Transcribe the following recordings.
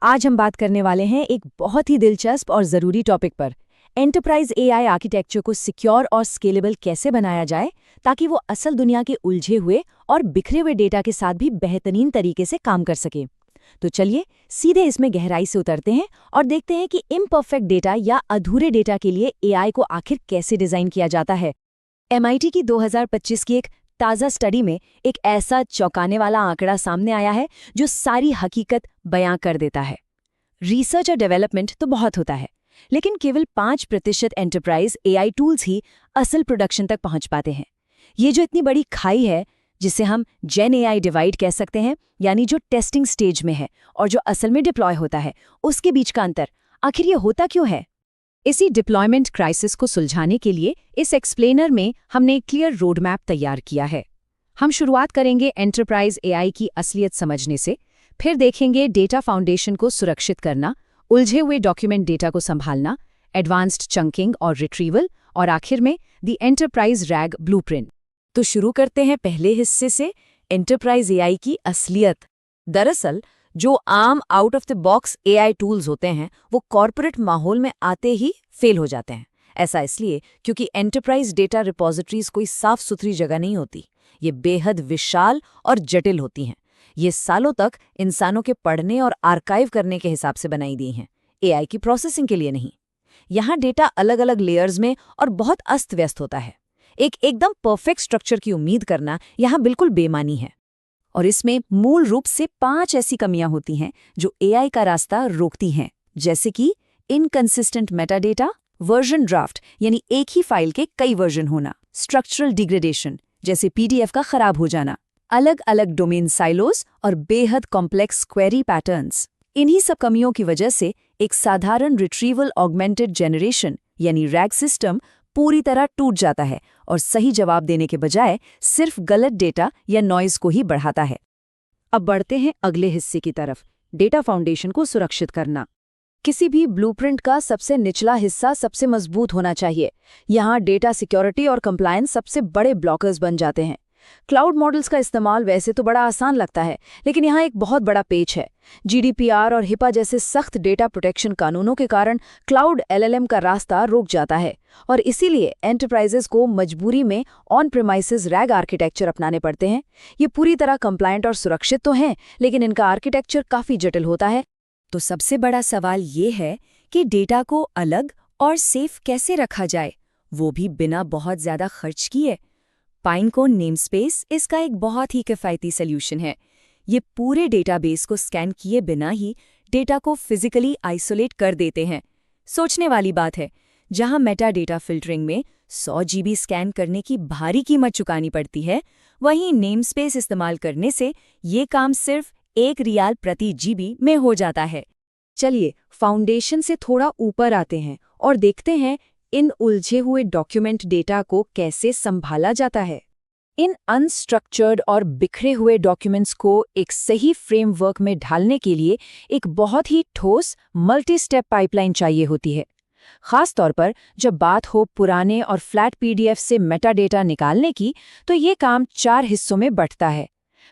आज हम बात करने वाले हैं एक बहुत ही दिलचस्प और ज़रूरी टॉपिक पर। एंटरप्राइज एआई आर्किटेक्चर को सिक्योर और स्केलेबल कैसे बनाया जाए ताकि वो असल दुनिया के उलझे हुए और बिखरे हुए डेटा के साथ भी बेहतरीन तरीके से काम कर सके। तो चलिए सीधे इसमें गहराई से उतरते हैं और देखते हैं कि इम्परफेक्ट डेटा या अधूरे डेटा के लिए एआई को आखिर कैसे डिज़ाइन किया जाता है। MIT की 2025 की एक ताज़ा स्टडी में एक ऐसा चौंकाने वाला आंकड़ा सामने आया है जो सारी हकीकत बयां कर देता है। रिसर्च और डेवलपमेंट तो बहुत होता है, लेकिन केवल 5% एंटरप्राइज एआई टूल्स ही असल प्रोडक्शन तक पहुंच पाते हैं। ये जो इतनी बड़ी खाई है, जिसे हम जेन एआई डिवाइड कह सकते हैं, यानी जो टेस्टिंग स्टेज में है और जो असल में डिप्लॉय होता है, उसके बीच का अंतर आखिर ये होता क्यों है? इसी डिप्लॉयमेंट क्राइसिस को सुलझाने के लिए इस एक्सप्लेनर में हमने एक क्लियर रोड मैप तैयार किया है। हम शुरुआत करेंगे एंटरप्राइज एआई की असलियत समझने से, फिर देखेंगे डेटा फाउंडेशन को सुरक्षित करना, उलझे हुए डॉक्यूमेंट डेटा को संभालना, एडवांस्ड चंकिंग और रिट्रीवल, और आखिर में द एंटरप्राइज रैग ब्लूप्रिंट। तो शुरू करते हैं पहले हिस्से से, एंटरप्राइज एआई की असलियत। दरअसल जो आम out of the box AI tools होते हैं वो कॉर्पोरेट माहौल में आते ही फेल हो जाते हैं। ऐसा इसलिए क्योंकि एंटरप्राइज डेटा रिपोजिटरीज कोई साफ सुथरी जगह नहीं होती। ये बेहद विशाल और जटिल होती हैं। ये सालों तक इंसानों के पढ़ने और आर्काइव करने के हिसाब से बनाई गई हैं, एआई की प्रोसेसिंग के लिए नहीं। यहाँ डेटा अलग अलग लेयर्स में और बहुत अस्त व्यस्त होता है। एकदम परफेक्ट स्ट्रक्चर की उम्मीद करना यहाँ बिल्कुल बेमानी है। और इसमें मूल रूप से 5 ऐसी कमियां होती हैं जो एआई का रास्ता रोकती हैं, जैसे कि इनकंसिस्टेंट मेटाडेटा, वर्जन ड्राफ्ट यानी एक ही फाइल के कई वर्जन होना, स्ट्रक्चरल डिग्रेडेशन जैसे पीडीएफ का खराब हो जाना, अलग अलग डोमेन साइलोज और बेहद कॉम्प्लेक्स क्वेरी पैटर्न्स। इन्हीं सब कमियों की वजह से एक साधारण रिट्रीवल ऑगमेंटेड जनरेशन यानी रैग सिस्टम पूरी तरह टूट जाता है और सही जवाब देने के बजाय सिर्फ गलत डेटा या नॉइज को ही बढ़ाता है। अब बढ़ते हैं अगले हिस्से की तरफ, डेटा फाउंडेशन को सुरक्षित करना। किसी भी ब्लूप्रिंट का सबसे निचला हिस्सा सबसे मजबूत होना चाहिए। यहाँ डेटा सिक्योरिटी और कंप्लायंस सबसे बड़े ब्लॉकर्स बन जाते हैं। क्लाउड मॉडल्स का इस्तेमाल वैसे तो बड़ा आसान लगता है, लेकिन यहाँ एक बहुत बड़ा पेच है। GDPR और हिपा जैसे सख्त डेटा प्रोटेक्शन कानूनों के कारण क्लाउड LLM का रास्ता रुक जाता है और इसीलिए एंटरप्राइजेस को मजबूरी में ऑन प्रीमाइसेस रैग आर्किटेक्चर अपनाने पड़ते हैं। ये पूरी तरह कंप्लायंट और सुरक्षित तो हैं, लेकिन इनका आर्किटेक्चर काफ़ी जटिल होता है। तो सबसे बड़ा सवाल ये है कि डेटा को अलग और सेफ कैसे रखा जाए, वो भी बिना बहुत ज़्यादा खर्च किए। पाइनकोन नेमस्पेस इसका एक बहुत ही किफ़ायती सल्यूशन है। ये पूरे डेटाबेस को स्कैन किए बिना ही डेटा को फिजिकली आइसोलेट कर देते हैं। सोचने वाली बात है, जहां मेटा डेटा फिल्टरिंग में 100 GB स्कैन करने की भारी कीमत चुकानी पड़ती है, वहीं नेमस्पेस इस्तेमाल करने से ये काम सिर्फ $1 प्रति GB में हो जाता है। चलिए फाउंडेशन से थोड़ा ऊपर आते हैं और देखते हैं इन उलझे हुए डॉक्यूमेंट डेटा को कैसे संभाला जाता है। इन अनस्ट्रक्चर्ड और बिखरे हुए डॉक्यूमेंट्स को एक सही फ्रेमवर्क में ढालने के लिए एक बहुत ही ठोस मल्टी स्टेप पाइपलाइन चाहिए होती है। खास तौर पर जब बात हो पुराने और फ्लैट PDF से मेटाडेटा निकालने की, तो ये काम 4 हिस्सों में बंटता है।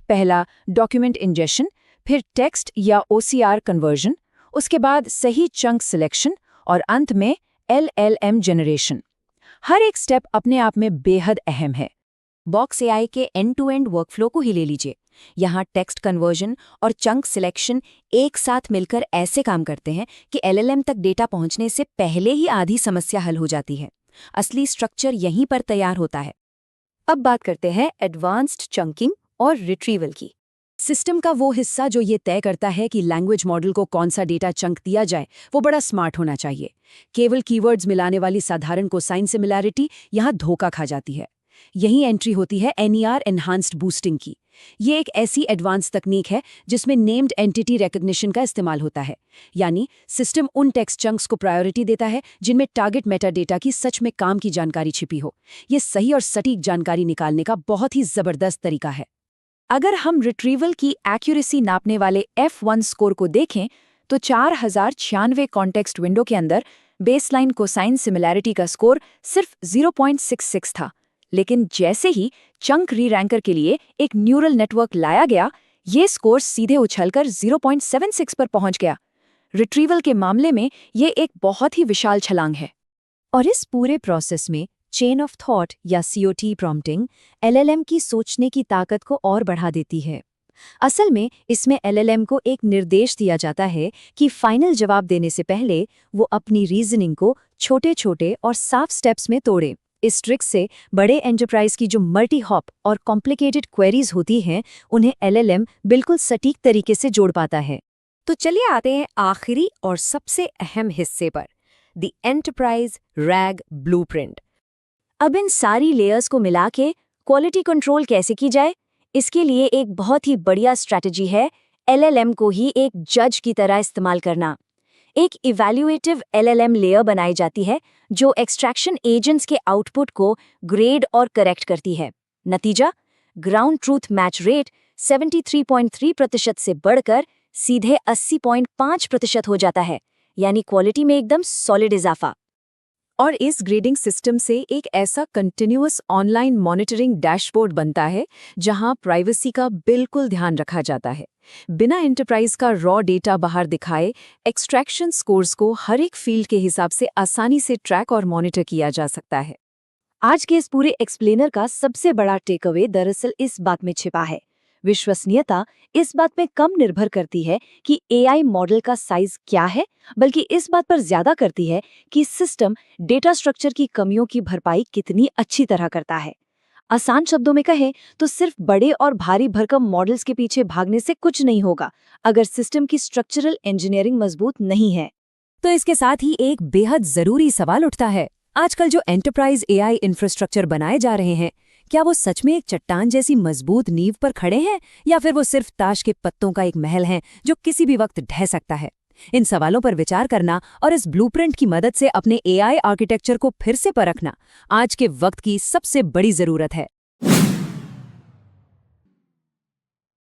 पहला डॉक्यूमेंट इंजेक्शन, फिर टेक्स्ट या OCR कन्वर्जन, उसके बाद सही चंक सिलेक्शन और अंत में LLM जनरेशन। हर एक स्टेप अपने आप में बेहद अहम है। बॉक्स एआई के एंड टू एंड वर्कफ्लो को ही ले लीजिए। यहाँ टेक्स्ट कन्वर्जन और चंक सिलेक्शन एक साथ मिलकर ऐसे काम करते हैं कि LLM तक डेटा पहुँचने से पहले ही आधी समस्या हल हो जाती है। असली स्ट्रक्चर यहीं पर तैयार होता है। अब बात करते हैं एडवांस्ड चंकिंग और रिट्रीवल की। सिस्टम का वो हिस्सा जो ये तय करता है कि लैंग्वेज मॉडल को कौन सा डेटा चंक दिया जाए, वो बड़ा स्मार्ट होना चाहिए। केवल कीवर्ड्स मिलाने वाली साधारण कोसाइन सिमिलैरिटी यहाँ धोखा खा जाती है। यही एंट्री होती है NER एनहांस्ड बूस्टिंग की। ये एक ऐसी एडवांस तकनीक है जिसमें नेम्ड एंटिटी रिकग्निशन का इस्तेमाल होता है, यानी सिस्टम उन टेक्स्ट चंक्स को प्रायोरिटी देता है जिनमें टारगेट मेटाडेटा की सच में काम की जानकारी छिपी हो। ये सही और सटीक जानकारी निकालने का बहुत ही जबरदस्त तरीका है। अगर हम रिट्रीवल की एक्यूरेसी नापने वाले F1 स्कोर को देखें, तो 4096 कॉन्टेक्स्ट विंडो के अंदर बेसलाइन कोसाइन सिमिलैरिटी का स्कोर सिर्फ 0.66 था। लेकिन जैसे ही चंक री-रैंकर के लिए एक न्यूरल नेटवर्क लाया गया, ये स्कोर सीधे उछलकर 0.76 पर पहुंच गया। रिट्रीवल के मामले में ये एक बहुत ही विशाल छलांग है। और इस पूरे प्रोसेस में चेन ऑफ थॉट या COT प्रॉम्प्टिंग LLM की सोचने की ताकत को और बढ़ा देती है। असल में इसमें LLM को एक निर्देश दिया जाता है कि फाइनल जवाब देने से पहले वो अपनी रीजनिंग को छोटे-छोटे और साफ स्टेप्स में तोड़े। इस ट्रिक से बड़े एंटरप्राइज की जो मल्टी हॉप और कॉम्प्लिकेटेड क्वेरीज होती हैं, उन्हें LLM बिल्कुल सटीक तरीके से जोड़ पाता है। तो चलिए आते हैं आखिरी और सबसे अहम हिस्से पर, द एंटरप्राइज रैग ब्लूप्रिंट। अब इन सारी लेयर्स को मिला के क्वालिटी कंट्रोल कैसे की जाए, इसके लिए एक बहुत ही बढ़िया स्ट्रैटेजी है LLM को ही एक जज की तरह इस्तेमाल करना। एक इवैल्यूएटिव LLM लेयर बनाई जाती है जो एक्सट्रैक्शन एजेंट्स के आउटपुट को ग्रेड और करेक्ट करती है। नतीजा, ग्राउंड ट्रूथ मैच रेट 73.3% से बढ़कर सीधे 80.5% हो जाता है, यानी क्वालिटी में एकदम सॉलिड इजाफा। और इस ग्रेडिंग सिस्टम से एक ऐसा कंटिन्यूअस ऑनलाइन मॉनिटरिंग डैशबोर्ड बनता है जहां प्राइवेसी का बिल्कुल ध्यान रखा जाता है। बिना एंटरप्राइज का रॉ डेटा बाहर दिखाए एक्सट्रैक्शन स्कोर्स को हर एक फील्ड के हिसाब से आसानी से ट्रैक और मॉनिटर किया जा सकता है। आज के इस पूरे एक्सप्लेनर का सबसे बड़ा टेकअवे दरअसल इस बात में छिपा है, विश्वसनीयता इस बात में कम निर्भर करती है कि AI मॉडल का साइज क्या है, बल्कि इस बात पर ज्यादा करती है कि सिस्टम डेटा स्ट्रक्चर की कमियों की भरपाई कितनी अच्छी तरह करता है। आसान शब्दों में कहें तो सिर्फ बड़े और भारी भरकम मॉडल्स के पीछे भागने से कुछ नहीं होगा अगर सिस्टम की स्ट्रक्चरल इंजीनियरिंग मजबूत नहीं है। तो इसके साथ ही एक बेहद जरूरी सवाल उठता है, आजकल जो एंटरप्राइज AI इंफ्रास्ट्रक्चर बनाए जा रहे हैं, क्या वो सच में एक चट्टान जैसी मजबूत नींव पर खड़े हैं या फिर वो सिर्फ ताश के पत्तों का एक महल है जो किसी भी वक्त ढह सकता है? इन सवालों पर विचार करना और इस ब्लूप्रिंट की मदद से अपने AI आर्किटेक्चर को फिर से परखना आज के वक्त की सबसे बड़ी जरूरत है।